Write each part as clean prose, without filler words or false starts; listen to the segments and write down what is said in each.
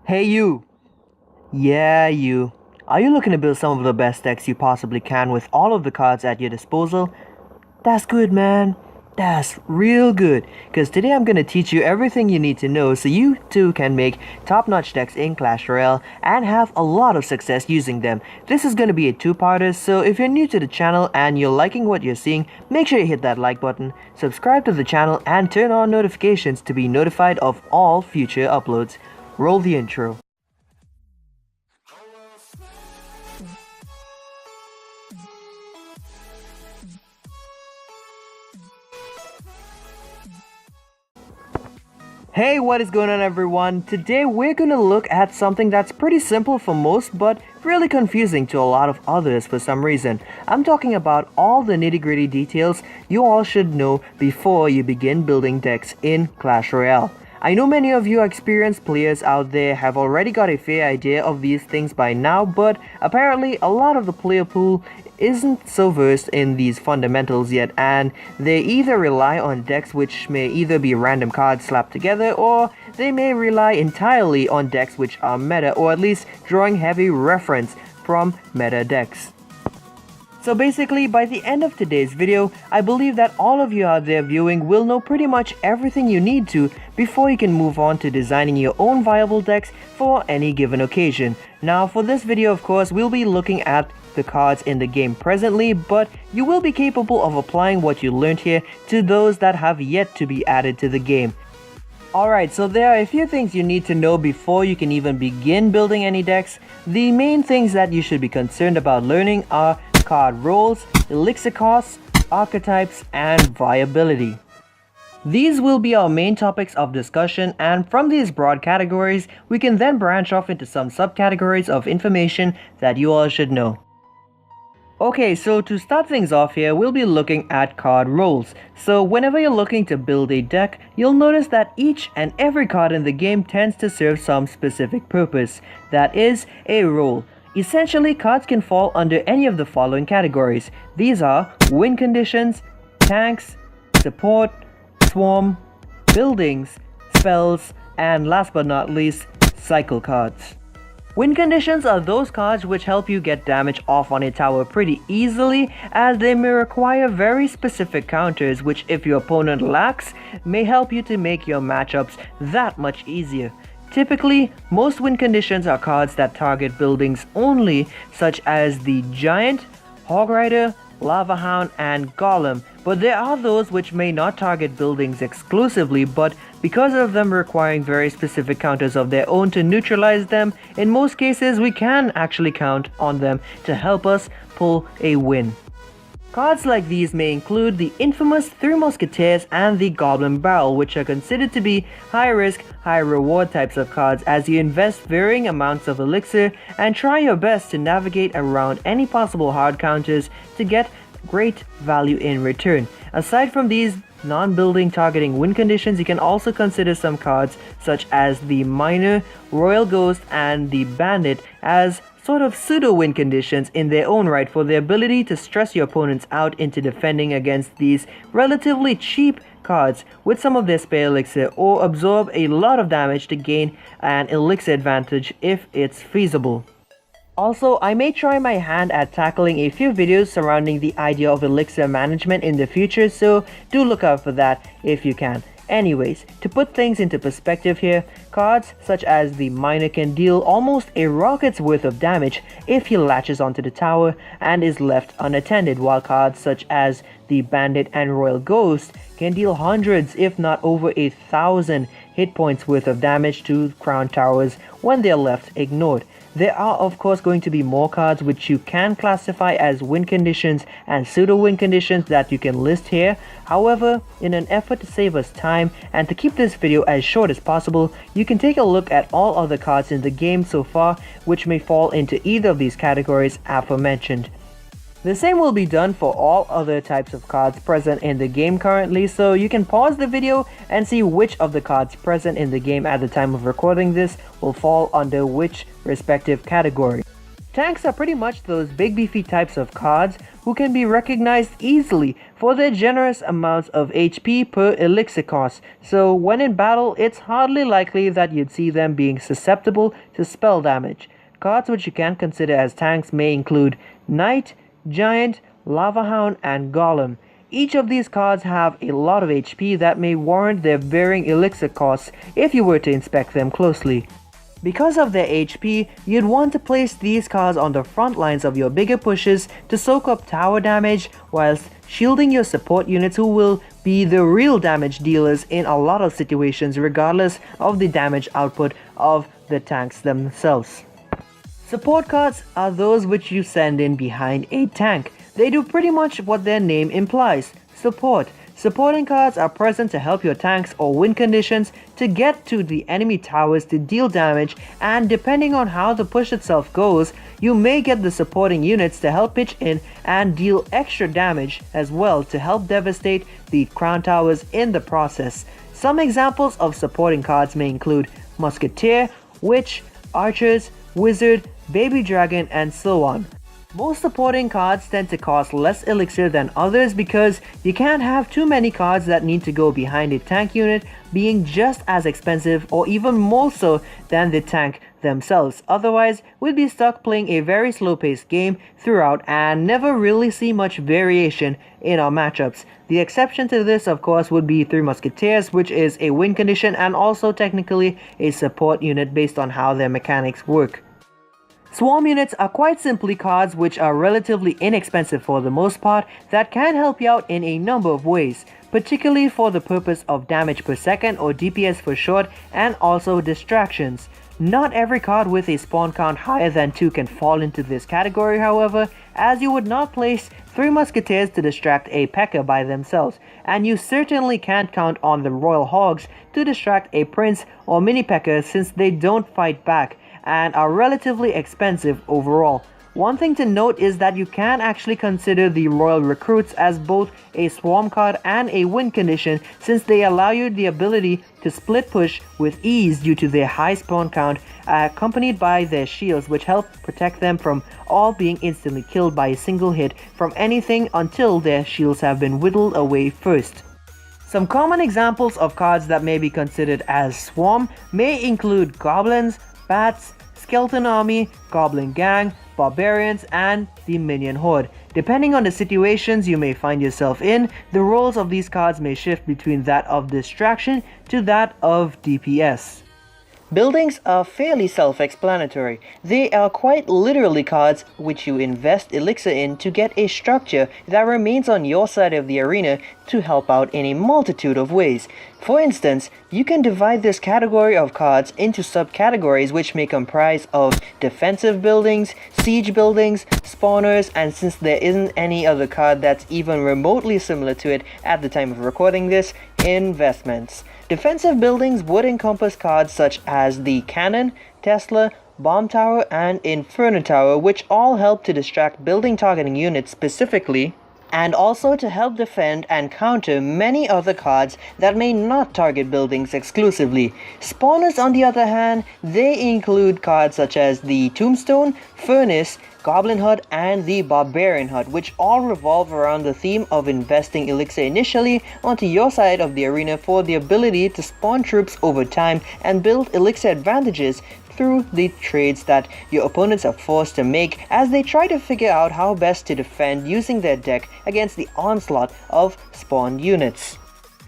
Hey you! Yeah, you. Are you looking to build some of the best decks you possibly can with all of the cards at your disposal? That's good, man. That's real good. Because today I'm going to teach you everything you need to know so you too can make top-notch decks in Clash Royale and have a lot of success using them. This is going to be a two-parter, so if you're new to the channel and you're liking what you're seeing, make sure you hit that like button, subscribe to the channel, and turn on notifications to be notified of all future uploads. Roll the intro. Hey, what is going on everyone? Today we're gonna look at something that's pretty simple for most but really confusing to a lot of others for some reason. I'm talking about all the nitty-gritty details you all should know before you begin building decks in Clash Royale. I know many of you experienced players out there have already got a fair idea of these things by now, but apparently a lot of the player pool isn't so versed in these fundamentals yet, and they either rely on decks which may either be random cards slapped together, or they may rely entirely on decks which are meta, or at least drawing heavy reference from meta decks. So basically, by the end of today's video, I believe that all of you out there viewing will know pretty much everything you need to before you can move on to designing your own viable decks for any given occasion. Now for this video, of course, we'll be looking at the cards in the game presently, but you will be capable of applying what you learned here to those that have yet to be added to the game. Alright, so there are a few things you need to know before you can even begin building any decks. The main things that you should be concerned about learning are card roles, elixir costs, archetypes, and viability. These will be our main topics of discussion, and from these broad categories, we can then branch off into some subcategories of information that you all should know. Okay, so to start things off here, we'll be looking at card roles. So whenever you're looking to build a deck, you'll notice that each and every card in the game tends to serve some specific purpose. That is, a role. Essentially, cards can fall under any of the following categories. These are win conditions, tanks, support, swarm, buildings, spells, and last but not least, cycle cards. Win conditions are those cards which help you get damage off on a tower pretty easily, as they may require very specific counters which, if your opponent lacks, may help you to make your matchups that much easier. Typically, most win conditions are cards that target buildings only, such as the Giant, Hog Rider, Lava Hound, and Golem, but there are those which may not target buildings exclusively, but because of them requiring very specific counters of their own to neutralize them, in most cases we can actually count on them to help us pull a win. Cards like these may include the infamous Three Musketeers and the Goblin Barrel, which are considered to be high risk, high reward types of cards as you invest varying amounts of elixir and try your best to navigate around any possible hard counters to get great value in return. Aside from these non-building targeting win conditions, you can also consider some cards such as the Miner, Royal Ghost, and the Bandit as sort of pseudo-win conditions in their own right for their ability to stress your opponents out into defending against these relatively cheap cards with some of their spare elixir, or absorb a lot of damage to gain an elixir advantage if it's feasible. Also, I may try my hand at tackling a few videos surrounding the idea of elixir management in the future, so do look out for that if you can. Anyways, to put things into perspective here, cards such as the Miner can deal almost a rocket's worth of damage if he latches onto the tower and is left unattended, while cards such as the Bandit and Royal Ghost can deal hundreds if not over 1,000 hit points worth of damage to crown towers when they're left ignored. There are of course going to be more cards which you can classify as win conditions and pseudo win conditions that you can list here. However, in an effort to save us time and to keep this video as short as possible, you can take a look at all other cards in the game so far which may fall into either of these categories aforementioned. The same will be done for all other types of cards present in the game currently, so you can pause the video and see which of the cards present in the game at the time of recording this will fall under which respective category. Tanks are pretty much those big beefy types of cards who can be recognized easily for their generous amounts of HP per elixir cost, so when in battle it's hardly likely that you'd see them being susceptible to spell damage. Cards which you can consider as tanks may include Knight, Giant, Lava Hound, and Golem. Each of these cards have a lot of HP that may warrant their varying elixir costs if you were to inspect them closely. Because of their HP, you'd want to place these cards on the front lines of your bigger pushes to soak up tower damage whilst shielding your support units who will be the real damage dealers in a lot of situations regardless of the damage output of the tanks themselves. Support cards are those which you send in behind a tank. They do pretty much what their name implies, support. Supporting cards are present to help your tanks or win conditions to get to the enemy towers to deal damage, and depending on how the push itself goes, you may get the supporting units to help pitch in and deal extra damage as well to help devastate the crown towers in the process. Some examples of supporting cards may include Musketeer, Witch, Archers, Wizard, Baby Dragon, and so on. Most supporting cards tend to cost less elixir than others because you can't have too many cards that need to go behind a tank unit being just as expensive or even more so than the tank themselves. Otherwise, we'd be stuck playing a very slow-paced game throughout and never really see much variation in our matchups. The exception to this, of course, would be Three Musketeers, which is a win condition and also technically a support unit based on how their mechanics work. Swarm units are quite simply cards which are relatively inexpensive for the most part that can help you out in a number of ways, particularly for the purpose of damage per second or DPS for short, and also distractions. Not every card with a spawn count higher than 2 can fall into this category, however, as you would not place 3 Musketeers to distract a P.E.K.K.A by themselves, and you certainly can't count on the Royal Hogs to distract a Prince or Mini P.E.K.K.A since they don't fight back and are relatively expensive overall. One thing to note is that you can actually consider the Royal Recruits as both a swarm card and a win condition since they allow you the ability to split push with ease due to their high spawn count accompanied by their shields which help protect them from all being instantly killed by a single hit from anything until their shields have been whittled away first. Some common examples of cards that may be considered as swarm may include Goblins, Bats, Skeleton Army, Goblin Gang, Barbarians, and the Minion Horde. Depending on the situations you may find yourself in, the roles of these cards may shift between that of distraction to that of DPS. Buildings are fairly self-explanatory. They are quite literally cards which you invest elixir in to get a structure that remains on your side of the arena to help out in a multitude of ways. For instance, you can divide this category of cards into subcategories which may comprise of defensive buildings, siege buildings, spawners, and since there isn't any other card that's even remotely similar to it at the time of recording this, investments. Defensive buildings would encompass cards such as the Cannon, Tesla, Bomb Tower, and Inferno Tower, which all help to distract building targeting units specifically, and also to help defend and counter many other cards that may not target buildings exclusively. Spawners, on the other hand, they include cards such as the Tombstone, Furnace, Goblin Hut, and the Barbarian Hut, which all revolve around the theme of investing elixir initially onto your side of the arena for the ability to spawn troops over time and build elixir advantages through the trades that your opponents are forced to make as they try to figure out how best to defend using their deck against the onslaught of spawned units.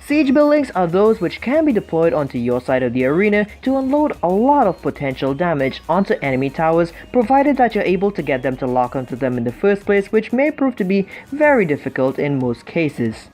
Siege buildings are those which can be deployed onto your side of the arena to unload a lot of potential damage onto enemy towers, provided that you're able to get them to lock onto them in the first place, which may prove to be very difficult in most cases.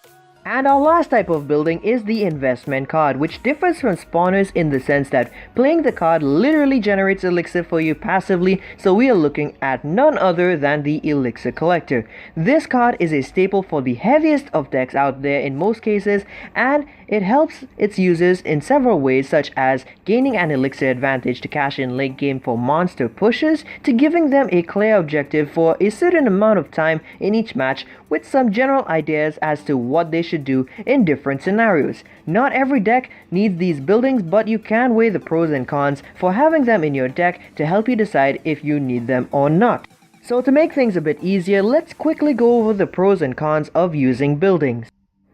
And our last type of building is the investment card, which differs from spawners in the sense that playing the card literally generates elixir for you passively, so we are looking at none other than the Elixir Collector. This card is a staple for the heaviest of decks out there in most cases, and it helps its users in several ways, such as gaining an elixir advantage to cash in late game for monster pushes, to giving them a clear objective for a certain amount of time in each match with some general ideas as to what they should do in different scenarios. Not every deck needs these buildings, but you can weigh the pros and cons for having them in your deck to help you decide if you need them or not. So to make things a bit easier, let's quickly go over the pros and cons of using buildings.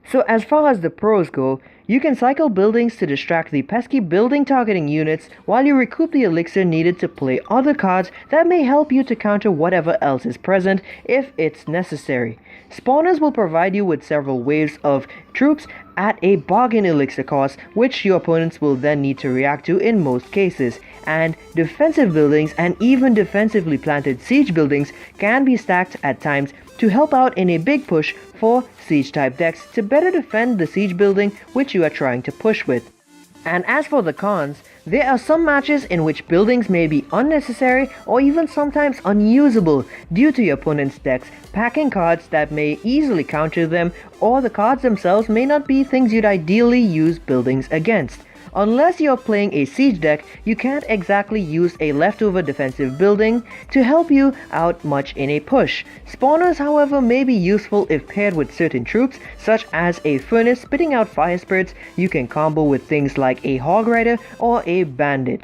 So as far as the pros go, you can cycle buildings to distract the pesky building targeting units while you recoup the elixir needed to play other cards that may help you to counter whatever else is present if it's necessary. Spawners will provide you with several waves of troops at a bargain elixir cost, which your opponents will then need to react to in most cases. And defensive buildings and even defensively planted siege buildings can be stacked at times to help out in a big push for siege type decks to better defend the siege building which you are trying to push with. And as for the cons, there are some matches in which buildings may be unnecessary or even sometimes unusable due to your opponent's decks packing cards that may easily counter them, or the cards themselves may not be things you'd ideally use buildings against. Unless you're playing a siege deck, you can't exactly use a leftover defensive building to help you out much in a push. Spawners, however, may be useful if paired with certain troops, such as a furnace spitting out fire spirits you can combo with things like a hog rider or a bandit.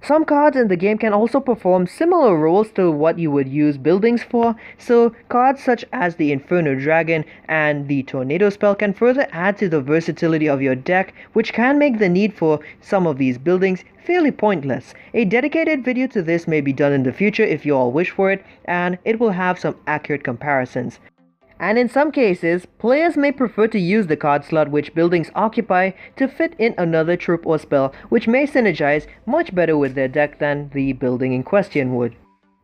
Some cards in the game can also perform similar roles to what you would use buildings for, so cards such as the Inferno Dragon and the Tornado spell can further add to the versatility of your deck, which can make the need for some of these buildings fairly pointless. A dedicated video to this may be done in the future if you all wish for it, and it will have some accurate comparisons. And in some cases, players may prefer to use the card slot which buildings occupy to fit in another troop or spell, which may synergize much better with their deck than the building in question would.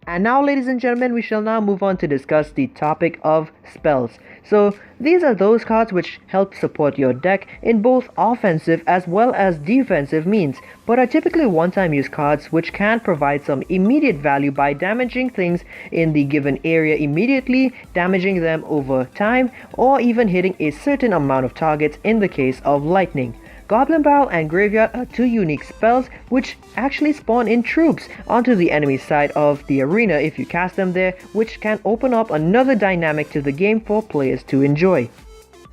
And now, ladies and gentlemen, we shall now move on to discuss the topic of spells. So these are those cards which help support your deck in both offensive as well as defensive means, but are typically one-time use cards which can provide some immediate value by damaging things in the given area immediately, damaging them over time, or even hitting a certain amount of targets in the case of lightning. Goblin Barrel and Graveyard are two unique spells which actually spawn in troops onto the enemy side of the arena if you cast them there, which can open up another dynamic to the game for players to enjoy.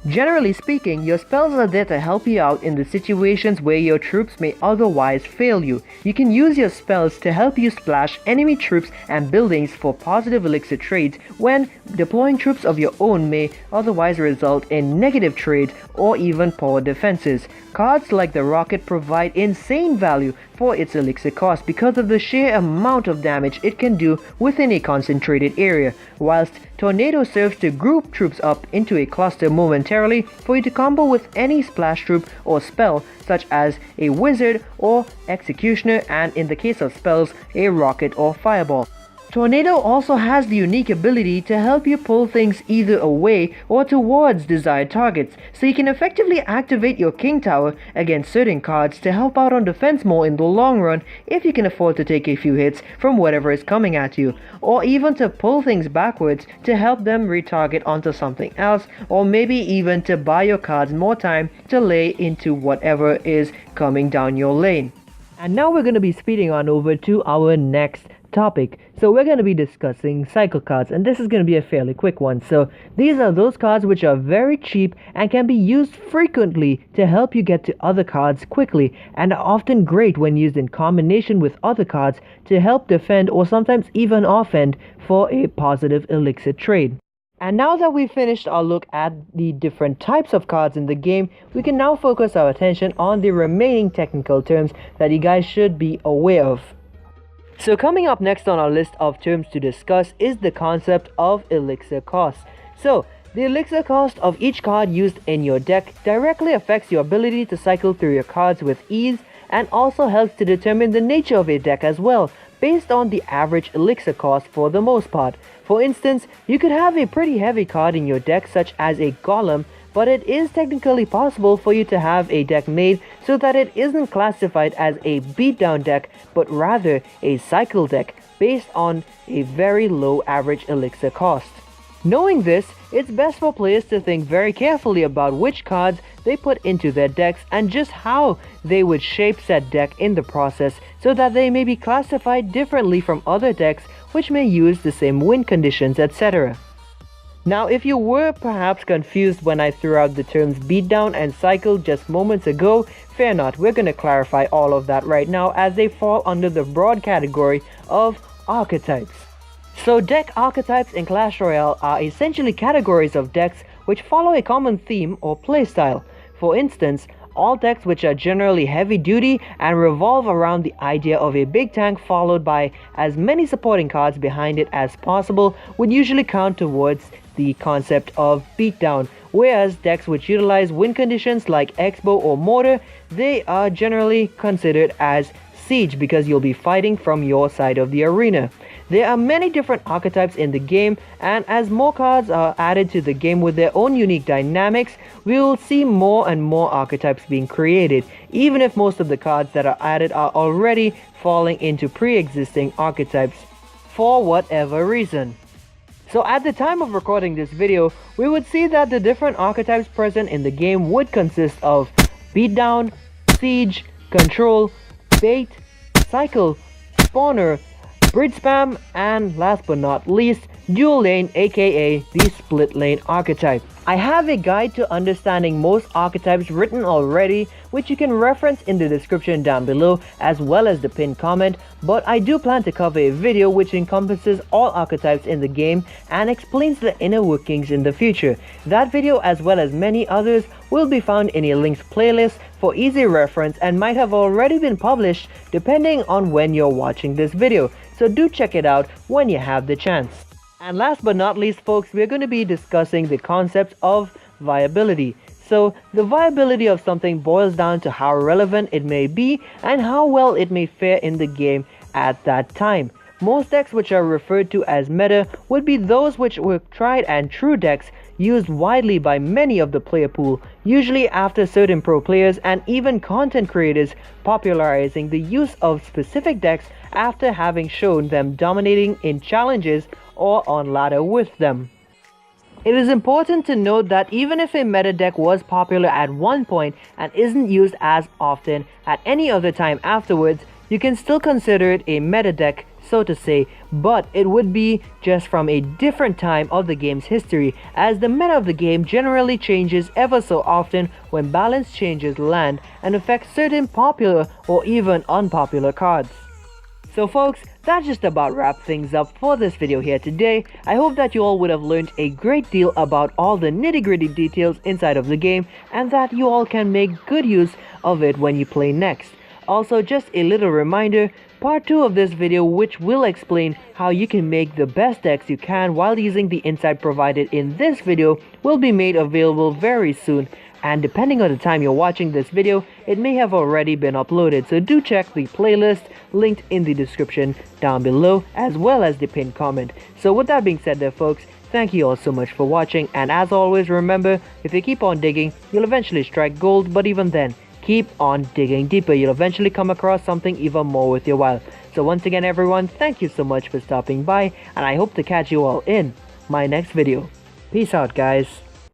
Generally speaking, your spells are there to help you out in the situations where your troops may otherwise fail you. You can use your spells to help you splash enemy troops and buildings for positive elixir trades when deploying troops of your own may otherwise result in negative trades or even poor defenses. Cards like the Rocket provide insane value for its elixir cost because of the sheer amount of damage it can do within a concentrated area, whilst Tornado serves to group troops up into a cluster momentarily for you to combo with any splash troop or spell such as a wizard or executioner, and in the case of spells, a rocket or fireball. Tornado also has the unique ability to help you pull things either away or towards desired targets, so you can effectively activate your King Tower against certain cards to help out on defense more in the long run if you can afford to take a few hits from whatever is coming at you, or even to pull things backwards to help them retarget onto something else, or maybe even to buy your cards more time to lay into whatever is coming down your lane. And now we're going to be speeding on over to our next topic. So we're going to be discussing cycle cards, and this is going to be a fairly quick one. So these are those cards which are very cheap and can be used frequently to help you get to other cards quickly, and are often great when used in combination with other cards to help defend or sometimes even offend for a positive elixir trade. And now that we've finished our look at the different types of cards in the game, we can now focus our attention on the remaining technical terms that you guys should be aware of. So coming up next on our list of terms to discuss is the concept of elixir cost. So the elixir cost of each card used in your deck directly affects your ability to cycle through your cards with ease, and also helps to determine the nature of a deck as well, based on the average elixir cost for the most part. For instance, you could have a pretty heavy card in your deck such as a Golem, but it is technically possible for you to have a deck made so that it isn't classified as a beatdown deck, but rather a cycle deck based on a very low average elixir cost. Knowing this, it's best for players to think very carefully about which cards they put into their decks and just how they would shape said deck in the process, so that they may be classified differently from other decks which may use the same win conditions, etc. Now, if you were perhaps confused when I threw out the terms beatdown and cycle just moments ago, fear not, we're going to clarify all of that right now as they fall under the broad category of archetypes. So deck archetypes in Clash Royale are essentially categories of decks which follow a common theme or playstyle. For instance, all decks which are generally heavy duty and revolve around the idea of a big tank followed by as many supporting cards behind it as possible would usually count towards the concept of beatdown, whereas decks which utilize win conditions like X-Bow or Mortar, they are generally considered as siege because you'll be fighting from your side of the arena. There are many different archetypes in the game, and as more cards are added to the game with their own unique dynamics, we will see more and more archetypes being created, even if most of the cards that are added are already falling into pre-existing archetypes for whatever reason. So at the time of recording this video, we would see that the different archetypes present in the game would consist of beatdown, siege, control, bait, cycle, spawner, bridge spam, and last but not least, dual lane, aka the split lane archetype. I have a guide to understanding most archetypes written already, which you can reference in the description down below as well as the pinned comment, but I do plan to cover a video which encompasses all archetypes in the game and explains the inner workings in the future. That video as well as many others will be found in a linked playlist for easy reference and might have already been published depending on when you're watching this video, so do check it out when you have the chance. And last but not least folks, we're going to be discussing the concept of viability. So the viability of something boils down to how relevant it may be and how well it may fare in the game at that time. Most decks which are referred to as meta would be those which were tried and true decks used widely by many of the player pool, usually after certain pro players and even content creators popularizing the use of specific decks after having shown them dominating in challenges or on ladder with them. It is important to note that even if a meta deck was popular at one point and isn't used as often at any other time afterwards, you can still consider it a meta deck, so to say, but it would be just from a different time of the game's history, as the meta of the game generally changes ever so often when balance changes land and affects certain popular or even unpopular cards. So folks, that just about wraps things up for this video here today. I hope that you all would have learned a great deal about all the nitty-gritty details inside of the game and that you all can make good use of it when you play next. Also, just a little reminder, part 2 of this video which will explain how you can make the best decks you can while using the insight provided in this video will be made available very soon, and depending on the time you're watching this video, it may have already been uploaded, so do check the playlist linked in the description down below as well as the pinned comment. So with that being said there folks, thank you all so much for watching, and as always remember, if you keep on digging, you'll eventually strike gold, but even then, keep on digging deeper, you'll eventually come across something even more worth your while. So once again everyone, thank you so much for stopping by, and I hope to catch you all in my next video. Peace out guys.